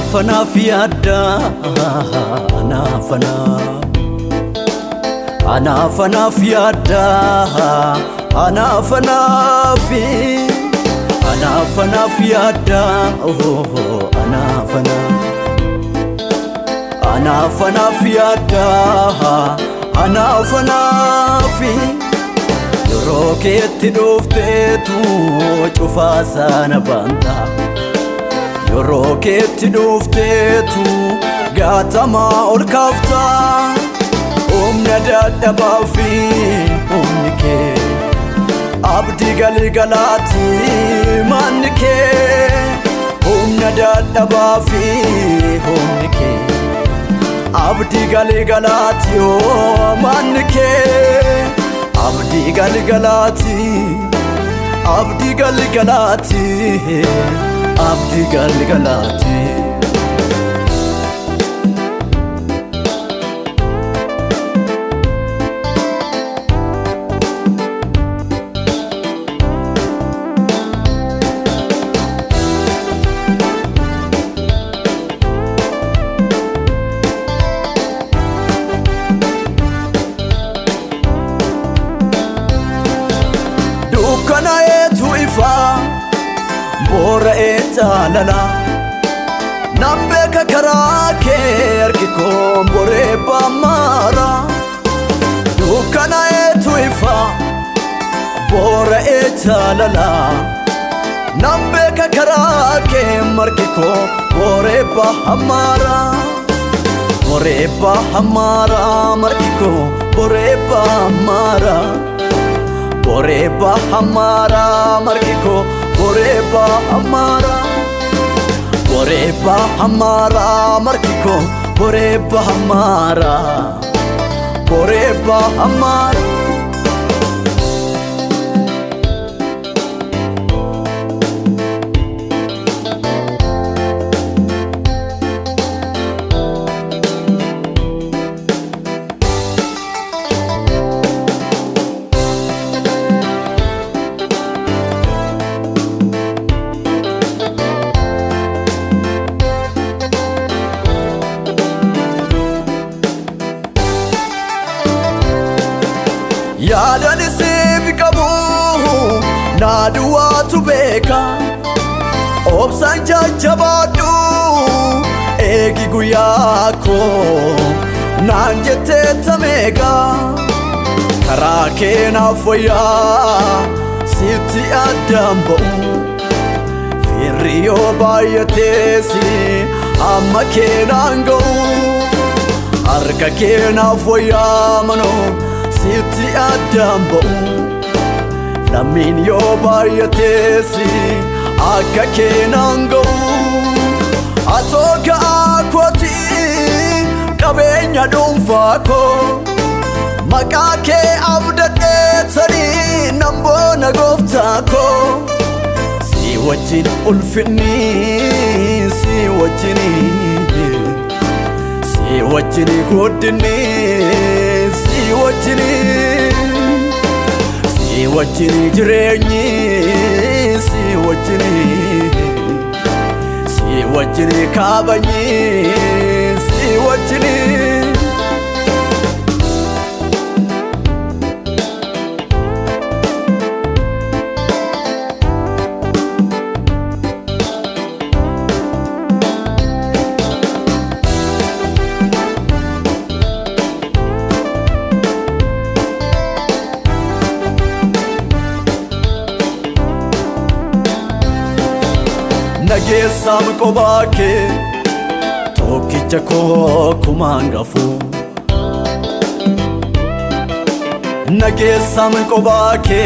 Anafana fiada, anafana, anafana fiada, anafana fi, anafana fiada, oh anafana, anafana fiada, anafana fi. Roket dufte tu chufasana banta. Roket dufte tu gatama ol kafta. Nadada bafi umnike. Abdi gali galati manike. Nadada bafi umnike. Abdi gali galati o manike. Abdi gali galati, abdi gali galati, abdi gali galati. Bora etalala nambe kakarake arkiko bore bamara dukana etuifa bora etalala nambe kakarake markiko bore bahamara markiko bore bamara boreba hamara markiko boreba hamara markiko boreba hamara Yaadani siif qabu naaduwaatu beeka obsaan jajjabaadhu eegi guyyaa koo naan jettee tameega karaa kee naaf wayyaa sitti addaan ba'u firri yoo baay'ateesi amma kee naan ga'u harka kee naaf wayyaa manoo sitti addaan ba'u lammiin yoo baay'ateesi akka kee naan ga'u atoo ka'aa kooti qabeenya dhuunfaa koo maqaa kee abdadheessanii nan boona gooftaa koo si wajjin ulfinni si wajjini guddinni si wajjini jireenyi si wajjini kaabanyi si wajjini Nageessam qobaake tokkicha koo kumaangafu Nageessam qobaake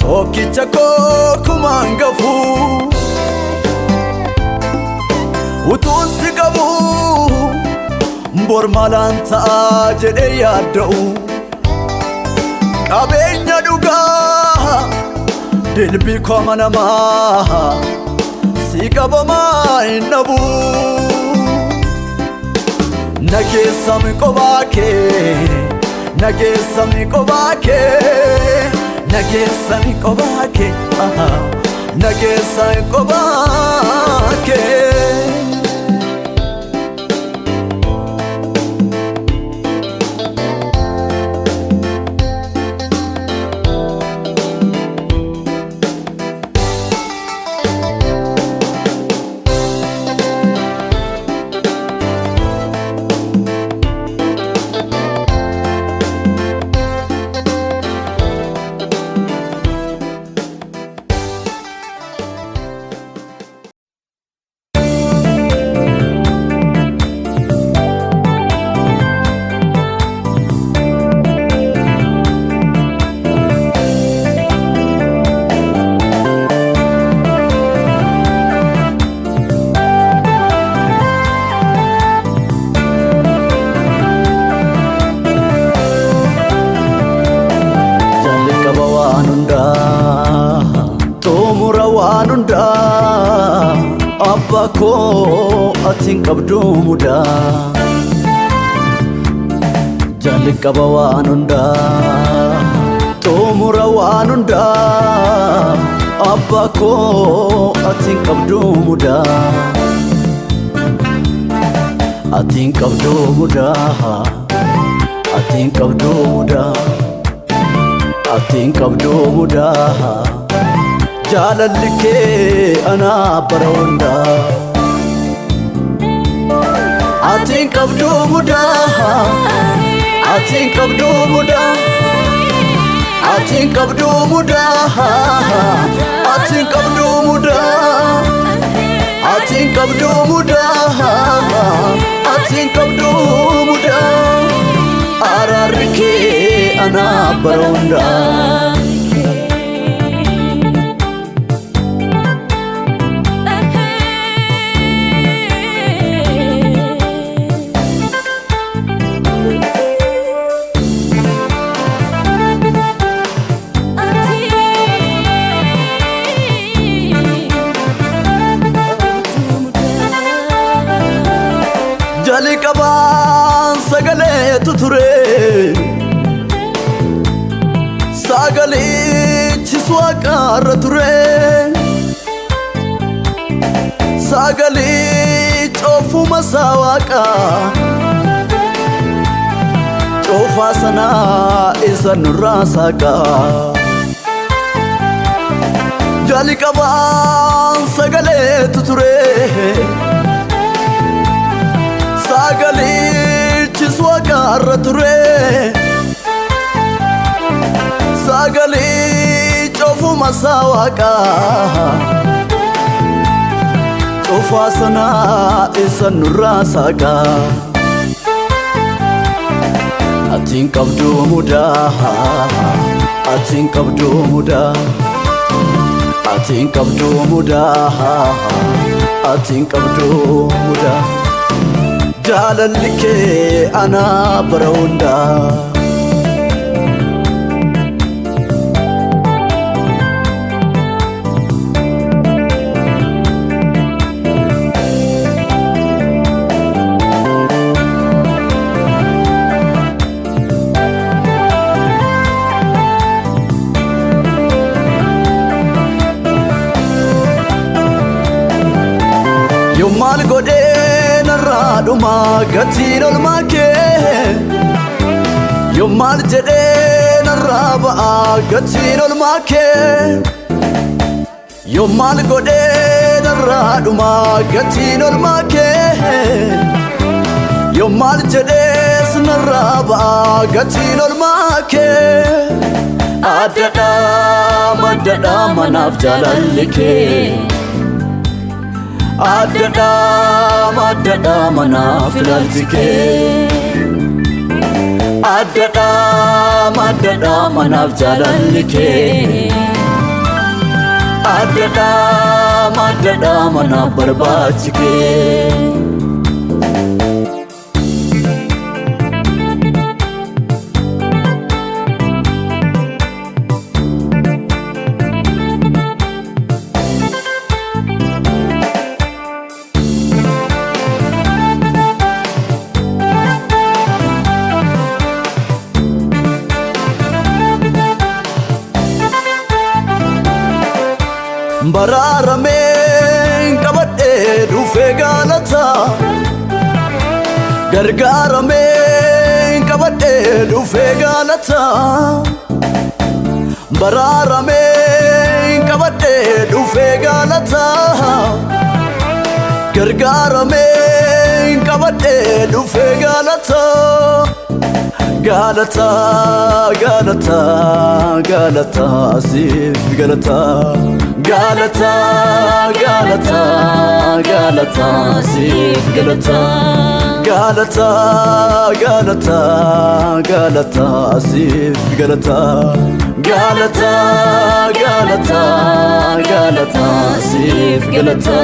tokkicha koo kumaangafu utuun si qabu bor maalaan ta'a jedhee yaadda'u qabeenya dhugaa dilbii koo amanamaa si qabamaa hin dhabu nageessam qobaake nageessam qobaake nageessam qobaake nageessam qobaake Abbako atin qabdu muda Jali qaba waan hunda Tumura waan hunda Abbako atin qabdu muda Atin qabdu muda Atin qabdu muda Atin qabdu muda Jaalalli kee ana bara hunda Atin qabdu muda Atin qabdu muda Atin qabdu muda Atin qabdu muda Atin qabdu muda Atin qabdu muda Araarri kee ana bara hunda Jali qaban sagale tuture Sagale chiswa qarra ture Sagale chofu masawaqa Chofa sana isa nurra saqa Jali qaban sagale tuture Sagale chiswa qarra ture Sagale chofu masawaqa Chofa sana isa nurra saqa Atin qabdu muda Atin qabdu muda Atin qabdu muda Atin qabdu muda Jaalalli kee ana bara hunda Yommal godhee narraa dhuma gatiin olmaa kee Yommal jedhee narraa ba'a gatiin olmaa kee Yommal godhee narraa dhuma gatiin olmaa kee Yommal jedhees narraa ba'a gatiin olmaa kee Addadhaa manaaf jaalalli kee Addadhaa manaaf ilaalchi kee Addadhaa manaaf jaalalli kee Addadhaa manaaf barbaachi kee Baraarameen qabadhee dhufee galata Gargaarameen qabadhee dhufee galata Baraarameen qabadhee dhufee galata Gargaarameen qabadhee dhufee galata Galata, galata, galata, asif galata Galata, galata, galata, asif galata Galata, galata, galata, asif galata Galata, galata, galata, asif galata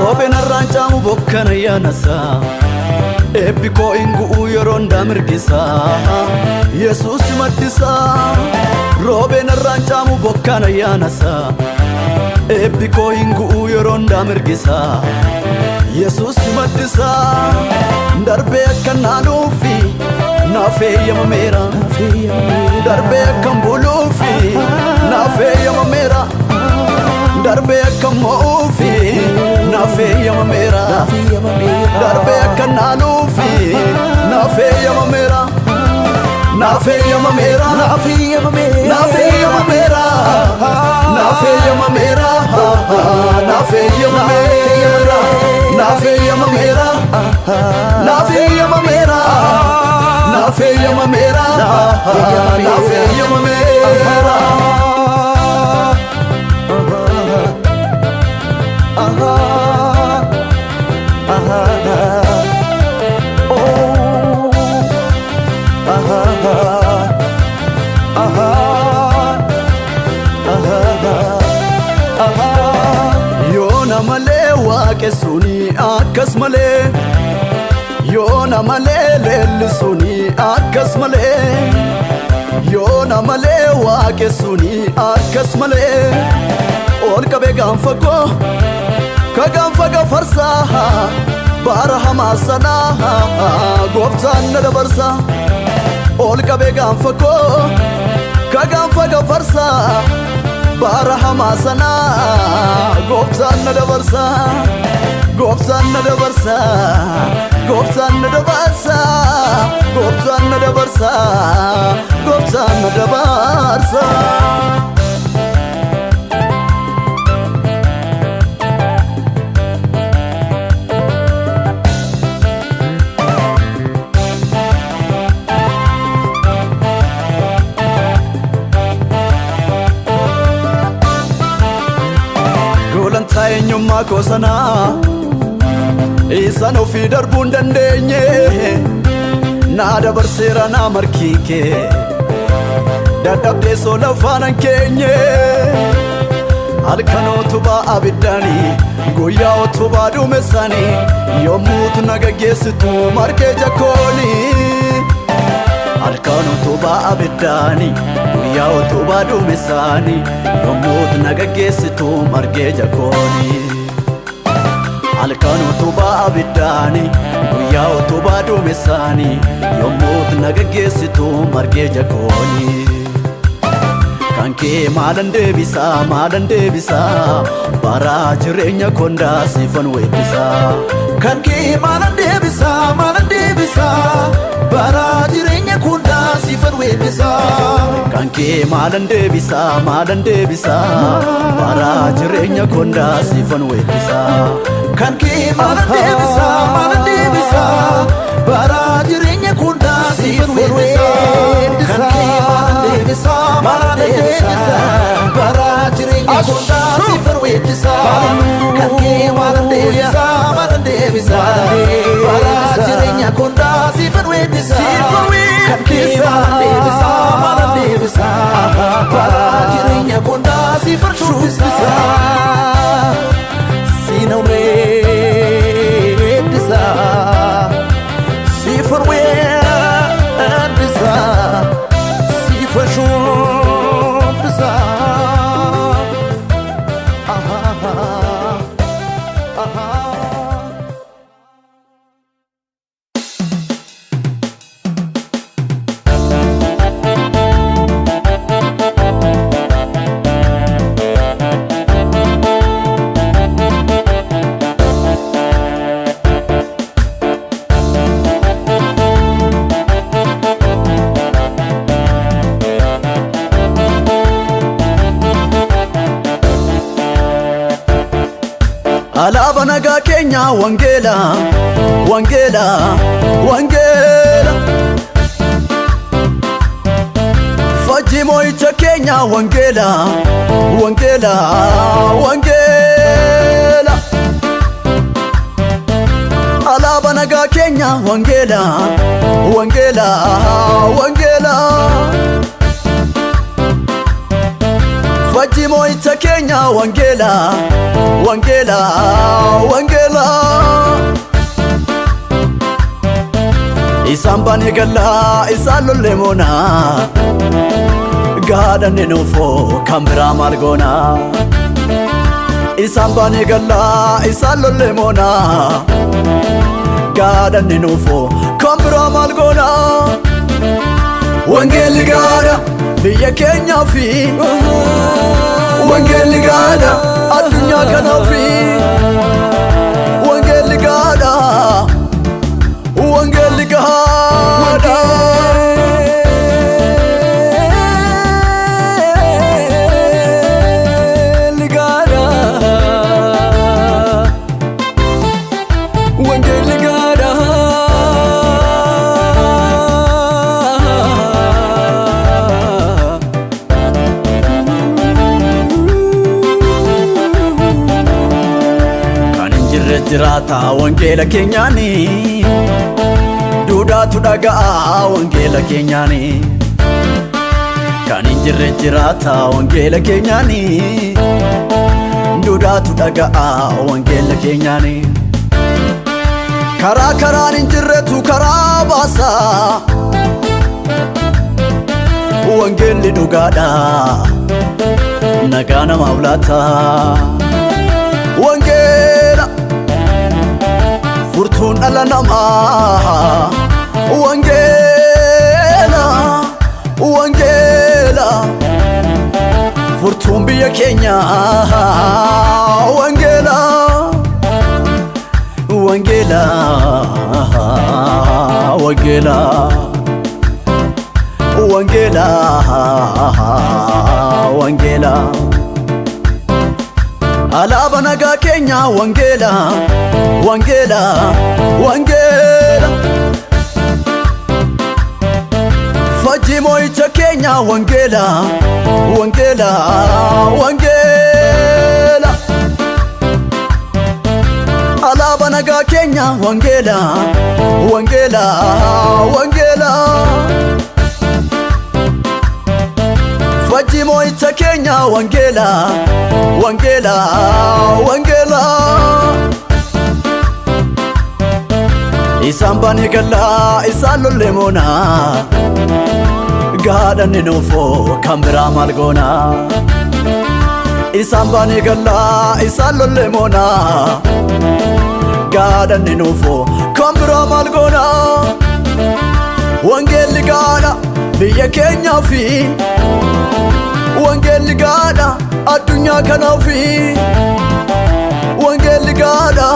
Roobeen arraancaamu bokkana yaanasa eebbikoo inguu yeroon daamirgisa Yesuus maddisa Roobeen arraancaamu bokkana yaanasa eebbikoo inguu yeroon daamirgisa Yesuus maddisa darbee akkan naanuufi naafeeyyamameera darbee akkan buluufi naafeeyyamameera darbee akkan mo'uufi naafeeyyamameera darbee akkan naanuufi naafeeyyamameera naafeeyyamameera naafeeyyamameera naafeeyyamameera naafeeyyamameera naafeeyyamameera naafeeyyamameera naafeeyyamameera naafeeyyamameera Yoona malee waaqessuuni akkas malee Yoona malee leellisuuni akkas malee Yoona malee waaqessuuni akkas malee ol qabee gaanfa koo ka gaanfa gafarsaa baara hamaa sanaa gooftaan na dabarsa ol qabee gaanfa koo ka gaanfa gafarsaa baara hamaa sanaa gooftaan na dabarsa gooftaan na dabarsa gooftaan na dabarsa gooftaan na dabarsa gooftaan na dabarsa eenyummaa koo sanaa isaan ofii darbuu hin dandeenye naa dabarseera naa markii kee dadhabdee soo lafaanan keenye halkan utubaa abiddaanii guyyaa utubaa duumessaanii yommuutu na gaggeessitu markee jakkoonii halkan utubaa abiddaanii guyyaa utubaa duumessaanii yommuutu na gaggeessitu markee jakkoonii halkan utubaa abiddaanii guyyaa utubaa duumessaanii yommuutu na gaggeessitu markee jakkoonii kan kee maalan deebisaa baraa jireenya kondaa siifan weeddisaa kan kee maalan deebisaa baraa jireenya kondaa siifan weeddisaa kan kee maalan deebisaa baraa jireenya kondaa siifan weeddisaa kan kee maalan deebisaa baraa jireenya kondaa siifan weeddisaa kan kee maalan deebisaa baraa jireenya kondaa siifan weeddisaa kan kee maalan deebisaa baraa jireenya kondaa siifan weeddisaa kan kee maalan deebisaa baraa jireenya kondaa siifan weeddisaa siina weeddisaa siifan weeddisaa siifan weeddisaa alaaba nagaa keenya wangeela wangeela wangeela fajji moo'icha keenya wangeela wangeela wangeela alaaba nagaa keenya wangeela wangeela wangeela Faji mo'icha keenya wangeela wangeela wangeela Isaan baanee gallaa isaan lollee moonaa gaadhanne nuufoo kan biraa maal goonaa Isaan baanee gallaa isaan lollee moonaa gaadhanne nuufoo kan biraa maal goonaa Wangeelli gaadha biyya keenyaa fi Wangeelli gaadha addunyaa kanaa fi Wangeelli gaadha Wangeelli gaadha Wangeelli gaadha Jirata wangeela keenyaani duudhaatu dhaga'a wangeela keenyaani Kan hin jirre jirata wangeela keenyaani duudhaatu dhaga'a wangeela keenyaani Karaa karaan hin jirretu karaa baasa Wangeelli dhugaadha nagaa namaaf laata Wangeela Furtuun dhala namaa Wangeela Wangeela Furtuun biyya keenya Wangeela Wangeela Wangeela Wangeela Wangeela Alaaba nagaa keenya wangeela wangeela wangeela Faji mo'icha keenya wangeela wangeela wangeela Alaaba nagaa keenya wangeela wangeela wangeela Faji mo'icha keenya wangeela wangeela wangeela Isaan baanee gallaa isaan lollee moonaa gaadhanne nuufoo kan biraa maal goonaa Isaan baanee gallaa isaan lollee moonaa gaadhanne nuufoo kan biraa maal goonaa Wangeelli gaadha biyya keenyaa fi Wangeelli gaadha addunyaa kanaa fi Wangeelli gaadha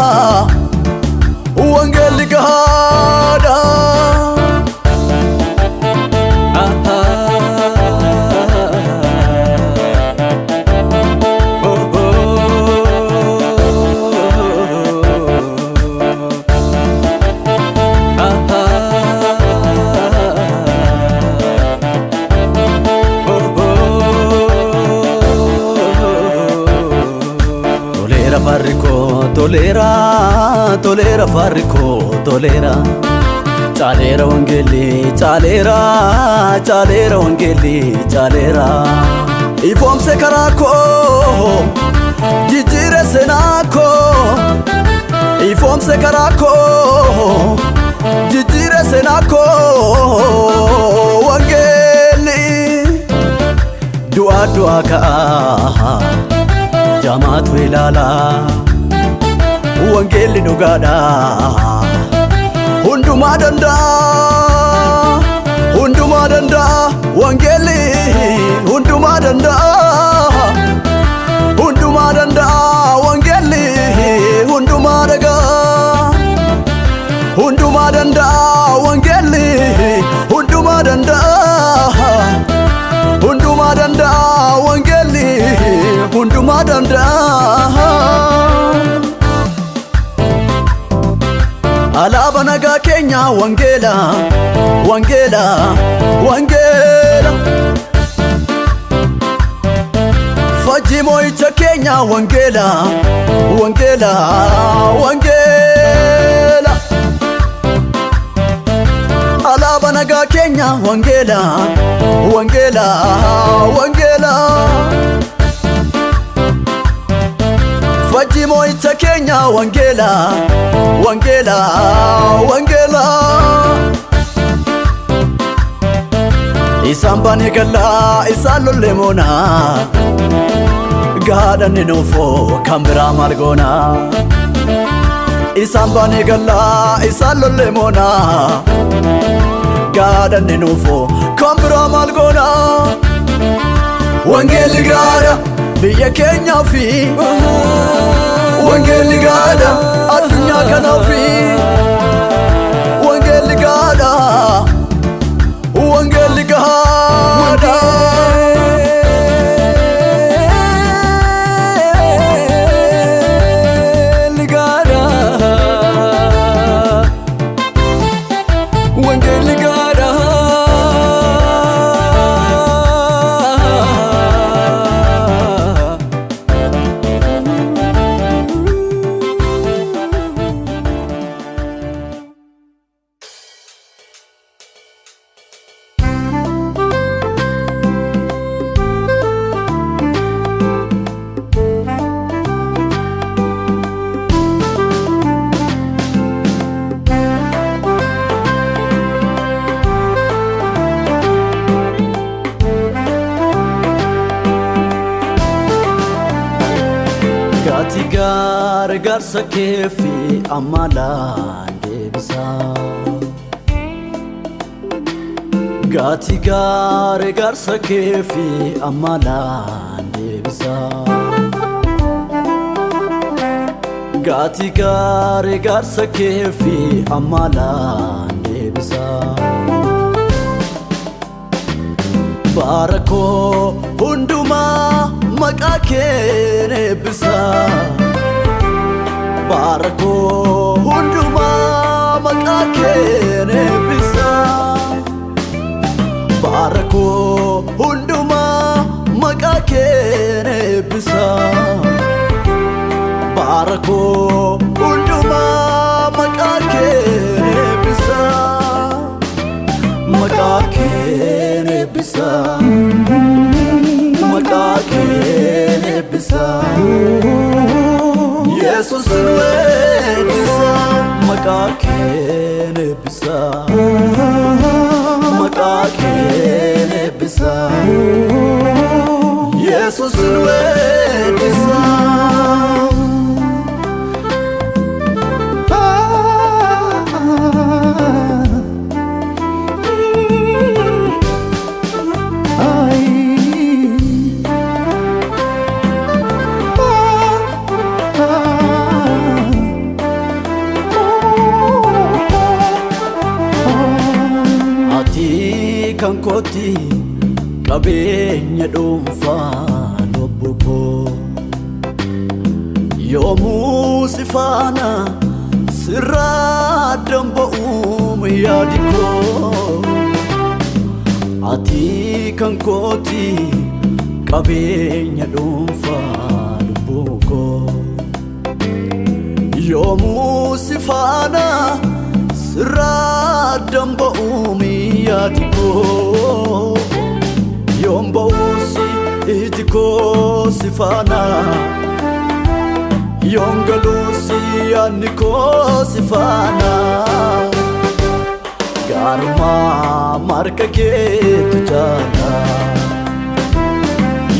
Wangeelli gaadha Tolera tolera fariko tolera Chalera wangeelli chalera chalera wangeelli chalera Ifoomse karaa koo jijjiire seenaa koo Ifoomse karaa koo jijjiire seenaa koo Wangeelli du'aa du'aa ka'a jamaatu ilaala Wangeelli dhugaadha hundumaa danda'a hundumaa danda'a Wangeelli hundumaa danda'a hundumaa danda'a Wangeelli hundumaa dhaga'a hundumaa danda'a Wangeelli hundumaa danda'a hundumaa danda'a Wangeelli hundumaa danda'a Alaaba nagaa keenya wangeela wangeela wangeela Faji mo'icha keenya wangeela wangeela wangeela Alaaba nagaa keenya wangeela wangeela wangeela Koti mo'icha keenya wangeela wangeela wangeela Isaan baane galla isaan lolle moona gaadhanne nuufoo kan biraa maal goona Isaan baane galla isaan lolle moona gaadhanne nuufoo kan biraa maal goona Wangeelli gaadha biyya keenyaa fi Wangeelli gaadha addunyaa kanaa fi Wangeelli gaadha Wangeelli gaadha Wangeelli gaadha Gargaarsa kee fi amalaan deebisaa Gaati gargaarsa kee fi amalaan deebisaa Gaati gargaarsa kee fi amalaan deebisaa Bara koo hundumaa maqaa keen eebbisaa Bara koo hundumaa maqaa keen eebbisaa Bara koo hundumaa maqaa keen eebbisaa Bara koo hundumaa maqaa keen eebbisaa Maqaa keen eebbisaa Maqaa keen eebbisaa Jesus weeddisaa Maqaa keen eebbisaa Maqaa keen eebbisaa Jesus weeddisaa Kan kooti qabeenya dhuunfaa lubbuu koo yoomuu si faana sirraa damba'uum yaadi koo Ati kan kooti qabeenya dhuunfaa lubbuu koo yoomuu si faana sirraa damba'uum yaadi koo yoom ba'uusi iji koo si faana yoom galuusi yaadni koo si faana Gaarummaa marka keetu jaala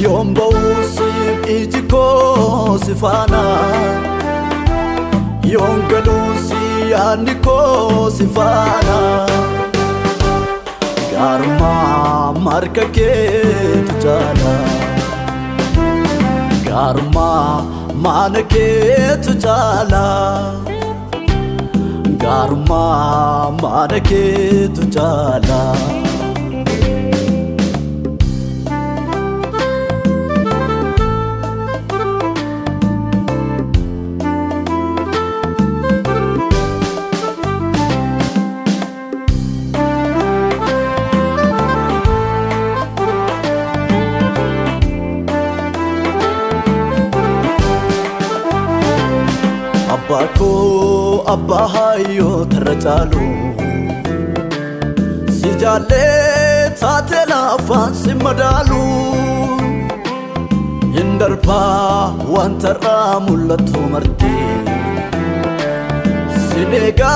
yoom ba'uusi iji koo si faana yoom galuusi yaadni koo si faana Gaarummaa marka keetu jaala Gaarummaa mana keetu jaala Gaarummaa mana keetu jaala Abbaakoo abbaa hayyoo tarra caalu si jaallee taatee lafaan si madaalu Indarba wantara mul'atu marti Sinega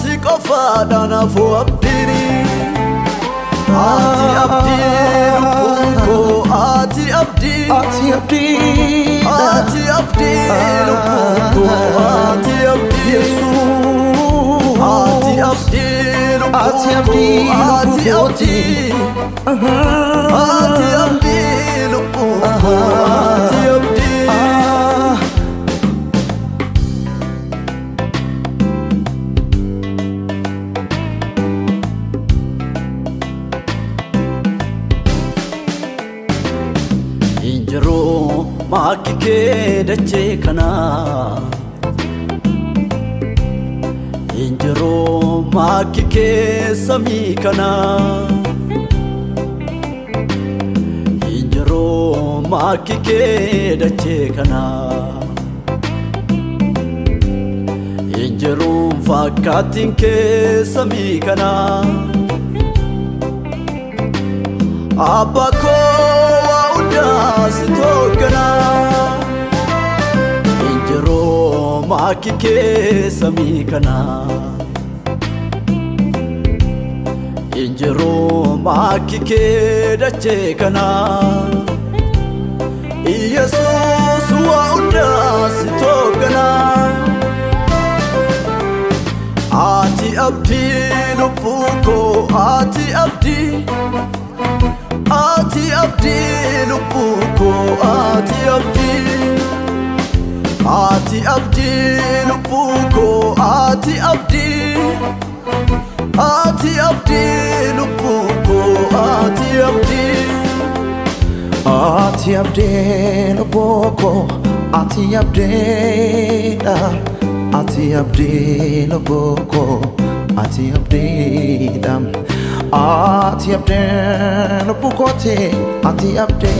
sikofa danafu abdiri Ati abdi lupunko ati abdi Ati abdi Ati abdi lupunko ati abdi Yesu Ati abdi lupunko ati abdi Ati abdi lupunko ati abdi Injiro makike dache kana Injiro makike sami kana Injiro makike dache kana Injiro fakatin ke sami kana Abako Sitogana Injiro makike samikana Injiro makike dachekana Jesus waunda sitogana Ati abdi lupuko ati abdi Ati abdi lupuko ati abdi Ati abdi lupuko ati abdi Ati abdi lupuko ati abdi Ati abdi lupuko ati abdi Ati abdi lupuko ati abdi Ati abdi lupukote ati abdi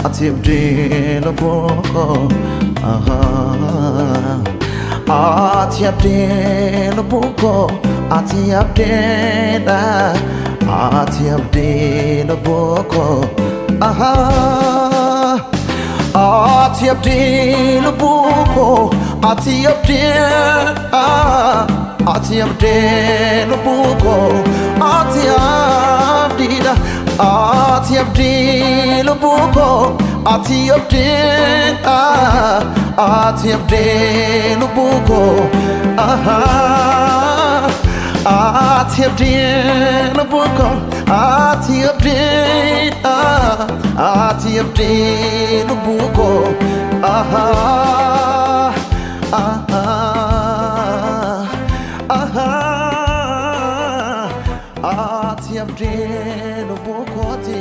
Ati abdi lupuko Ati abdi lupuko ati abdi Ati abdi lupuko Ati abdi lupuko ati abdi Ati abdi lupuko ati abdi Ati abdi lupuko ati abdi Ati abdi lupuko Ati abdi lupuko ati abdi Ati abdi lupuko Ati abdi lupuko ati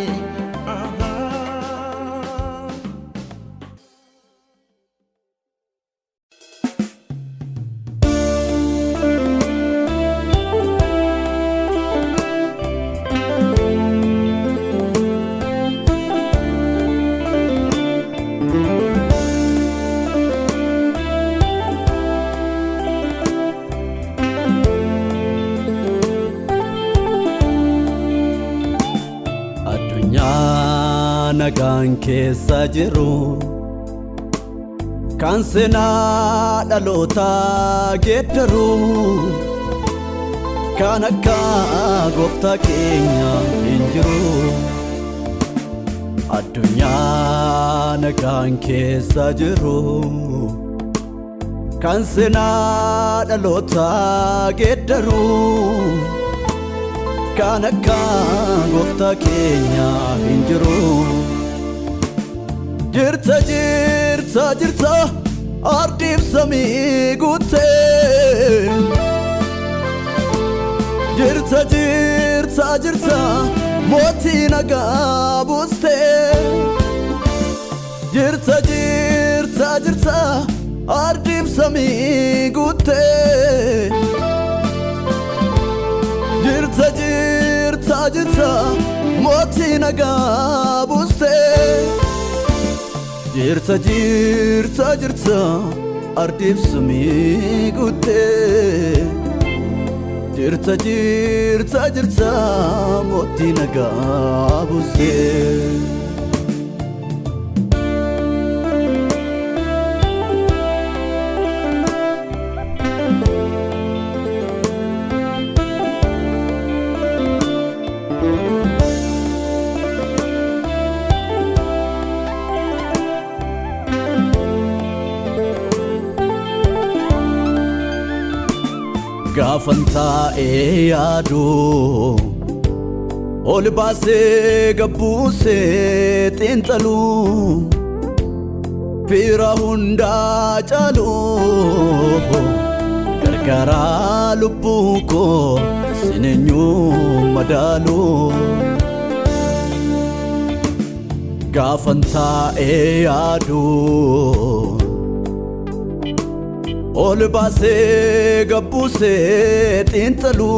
nagaan keessa jiru kan seenaa dhalootaa geeddaru kan akka gooftaa keenya hin jiru addunyaa nagaan keessa jiru kan seenaa dhalootaa geeddaru kan akka gooftaa keenya hin jiru Jirta jirta jirta ardiif samii guuttee Jirta jirta jirta mootii nagaa buustee Jirta jirta jirta ardiif samii guuttee Jirta jirta jirta mootii nagaa buustee Jirta jirta jirta ardiif samii guuttee Jirta jirta jirta mootii nagaa buustee Gafanta yaadu ol baasee gabbuusee xiinxalu fira hundaa caalu gargaaraa lubbuu koo sineenyuu madaalu Gafanta yaadu ol baasee gabbuusee xiinxalu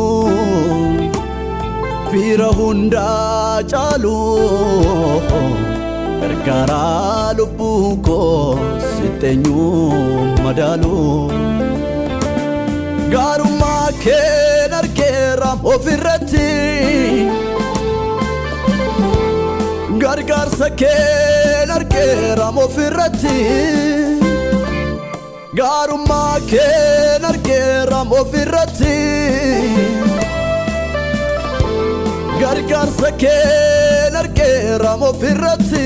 fira hundaa caalu gargaaraa lubbuu koo sineenyuu madaalu gaarummaa kee argeera ofirratti gargaarsa kee argeera ofirratti gaarummaa kee argeera ofirratti gargaarsa kee argeera ofirratti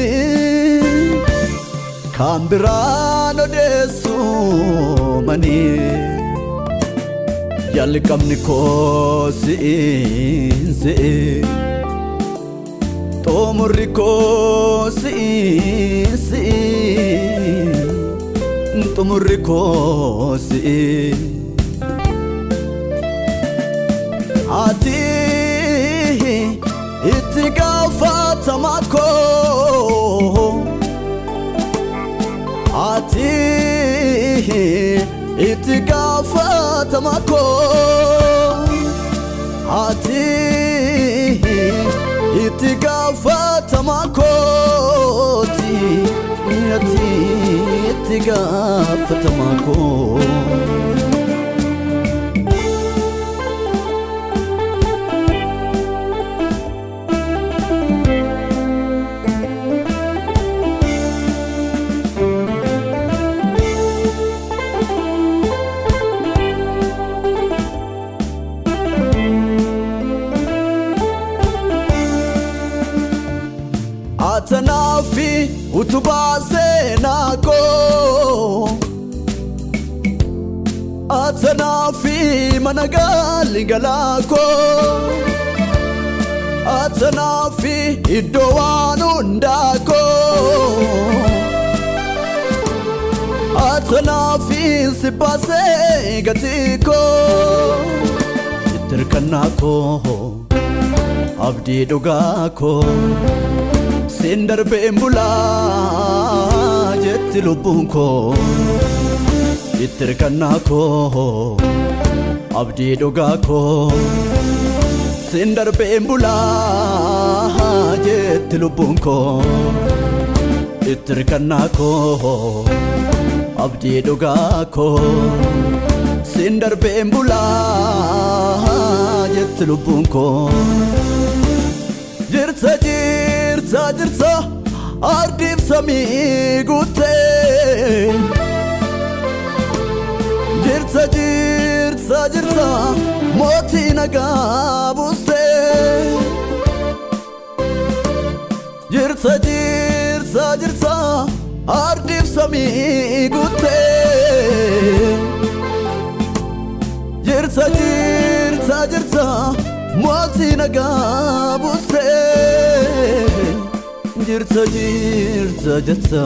kan biraan odeessu manii jalqabni koo si'in xumurri koo si'in xumurri koo si'in ati itti gaafatamaa koo ati itti gaafatamaa koo ati itti gaafatamaa kooti ati itti gaafatamaa koo Atanafi utubase nako Atanafi managali galako Atanafi idowanu ndako Atanafi sipase gatiko Itirkanako abdi dugako Sindar bembula jetti lubbuun koo ittirkannaa koo abdii dhugaa koo Sindar bembula jetti lubbuun koo ittirkannaa koo abdii dhugaa koo Sindar bembula jetti lubbuun koo Jirta jirta ardiif samii guuttee Jirta mootii nagaa buustee Jirta ardiif samii guuttee Jirta mootii nagaa buustee Jirta Jirta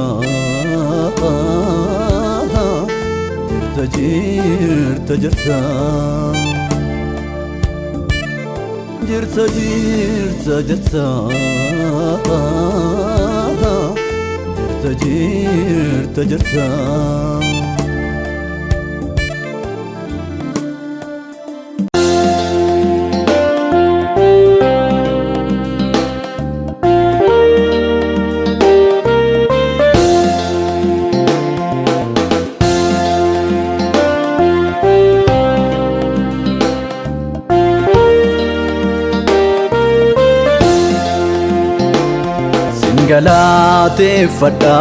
galateeffadha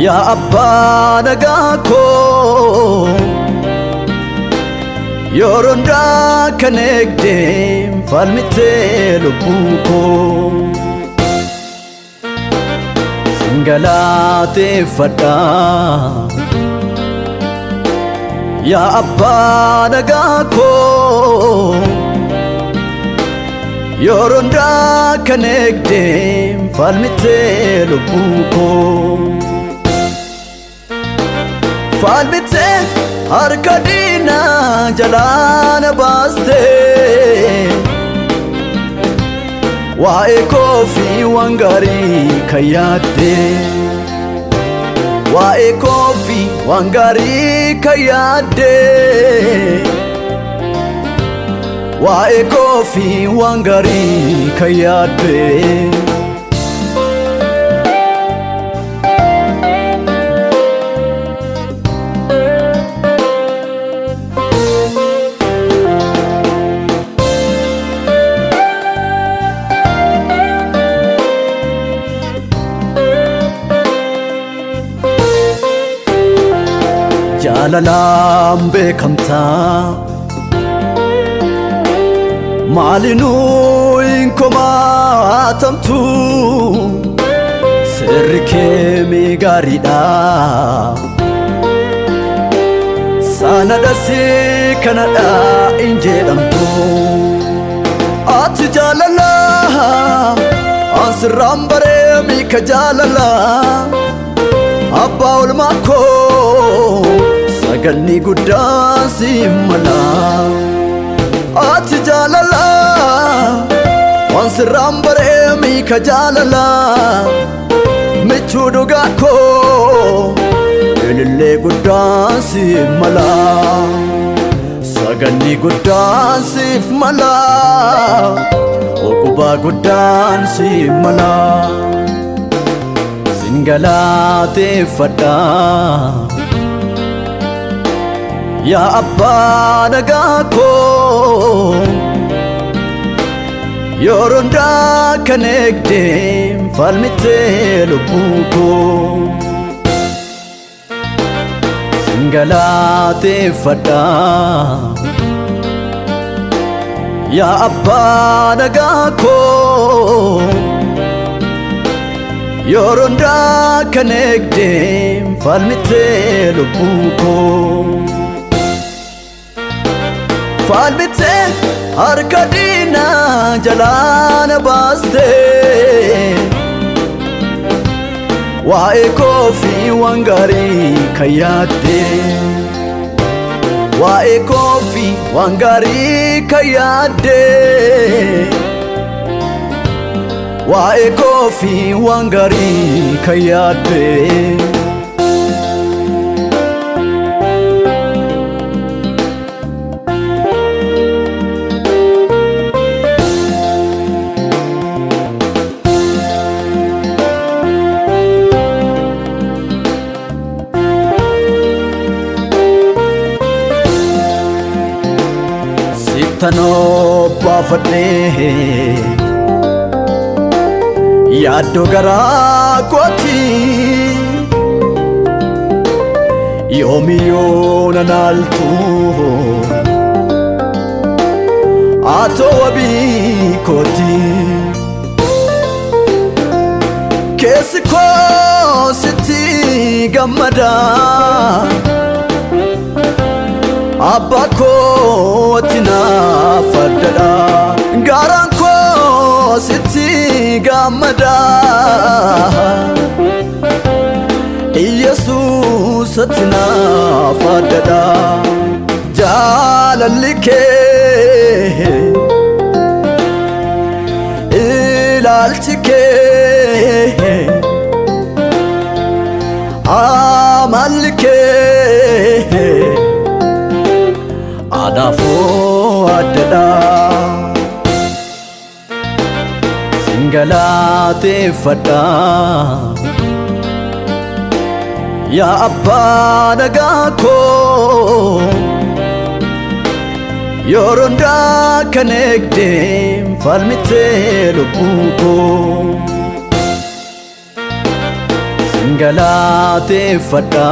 yaa abbaa nagaa koo yeroon kan eegdee falmitee lubbuu koo galateeffadha yaa abbaa nagaa koo yeroo hundaa kan eegdee falmitee lubbuu koo falmitee harka diinaa jalaa na baastee waa'ee koo fi waan gaarii kan yaaddee waa'ee koo fi waan gaarii kan yaaddee waa'ee koo fi waan gaarii kan yaaddee jaalalaan beekamtaa maalinuu hin komaatamtu sirri kee gaariidha sanadhasii kanadha hin jedhamtu ati jaalala ansirraan bareemi ka jaalala abbaa olmaa koo sagalni guddaan si mala ati jaalala waan sirraan bareemi ka jaalala michuu dhugaa koo ilillee guddaan si mala sagalni guddaan siif mala ogubaa guddaan si mala singalateeffadha yaa abbaa nagaa koo yeroo hundaa kan eegdee falmitee lubbuu koo singalateeffadha yaa abbaa nagaa koo yeroo hundaa kan eegdee falmitee lubbuu koo falmitee harka diinaa jalaa na baastee waa'ee koo fi waan gaarii kan yaaddee waa'ee koo fi waan gaarii kan yaaddee waa'ee koo fi waan gaarii kan yaaddee sittanoo baafadhee yaaddoo garaa kooti yoomiyyuu nanaaltu atoo wabii kooti keessi koo sitti gammada abbaa koo ati naafadhadha gaaraan koo sitti gammada Yesuus ati naafadhadha jaalalli kee ilaalchi kee amalli kee adaafoo addadha singalateeffadha yaa abbaa nagaa koo yeroo hundaa kan eegdee falmitee lubbuu koo singalateeffadha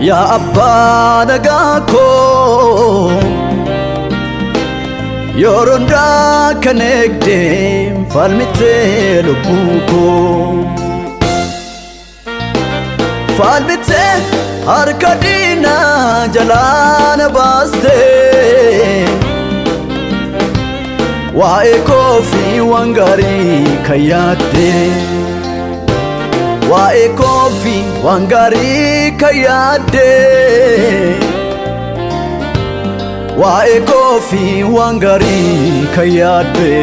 yaa abbaa nagaa koo yeroo hundaa kan eegdee falmitee lubbuu koo falmitee arkadina jalana baste wae kofi wangari kayade wae kofi wangari kayade wae kofi wangari kayade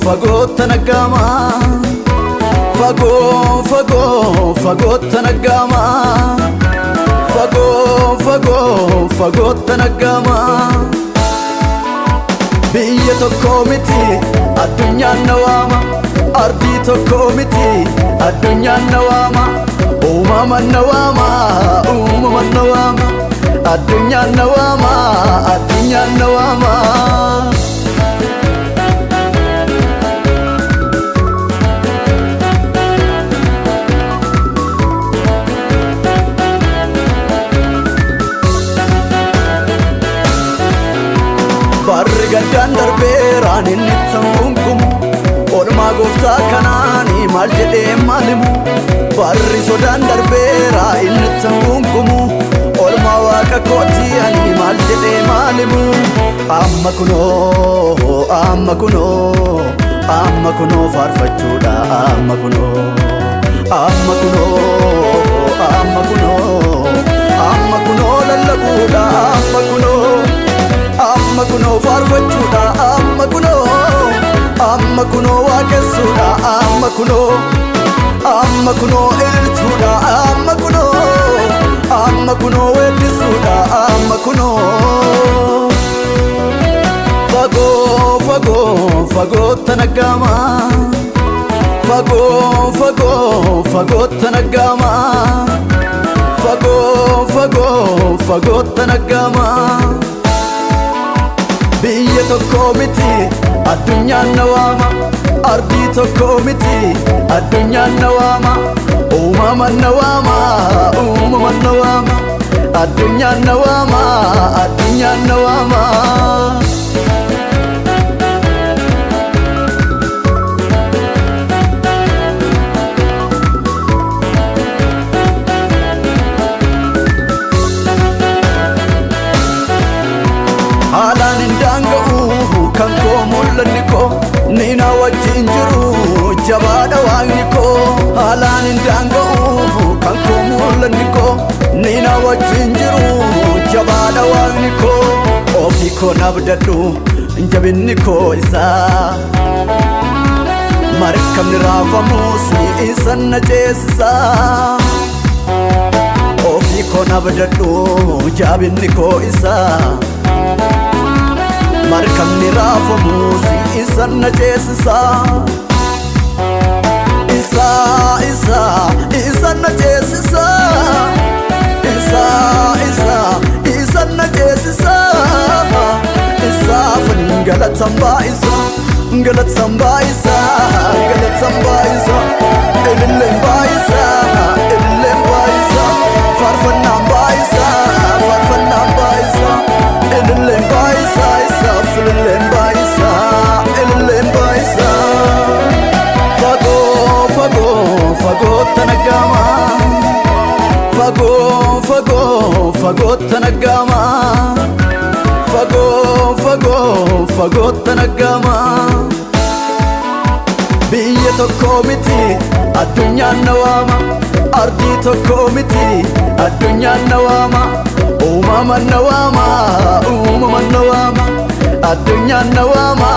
fago tanagama fago tanagama fago tanagama biyya tokko miti addunyaan nawama ardi tokko miti addunyaan nawama uumaman nawama addunyaan nawama Gaddan darbeeraan inni tangunkumu olmaa gooftaa kanaani maal jedhee maalimu barri sodaan darbeeraa inni tangunkumu olmaa waaqa kootii ani maal jedhee maalimu amma kunoo faarfachuudha amma kunoo lallabuudha amma kunoo faarfachuudha amma kunoo waaqessuudha amma kunoo ilchuudha amma kunoo weeddisuudha amma kunoo fagoo tanagama fagoo tanagama fagoo tanagama biyya tokko miti addunyaan nawama ardi tokko miti addunyaan nawama uumaman nawama addunyaan nawama halan indanga'u kan ko mul'anni ko nina wajjin jiru jabaadha waaqni ko halan indanga'u kan ko mul'anni ko nina wajjin jiru jabaadha waaqni ko ofii koo nabdadhu jabinni koo isaa markabni raafamus isan na ceesisa ofii koo nabdadhu jabinni koo isaa markabni raafamus isan na ceesisa isan na ceesisa isan na ceesisa isaafan galatan baay'isa ililleen baay'isa faarfannaan baay'isa ililleen baay'isa ililleen baay'isa fagoo tanagama fagoo tanagama fagoo tanagama biyya tokko miti addunyaan nawama ardi tokko miti addunyaan nawama uumaman nawama addunyaan nawama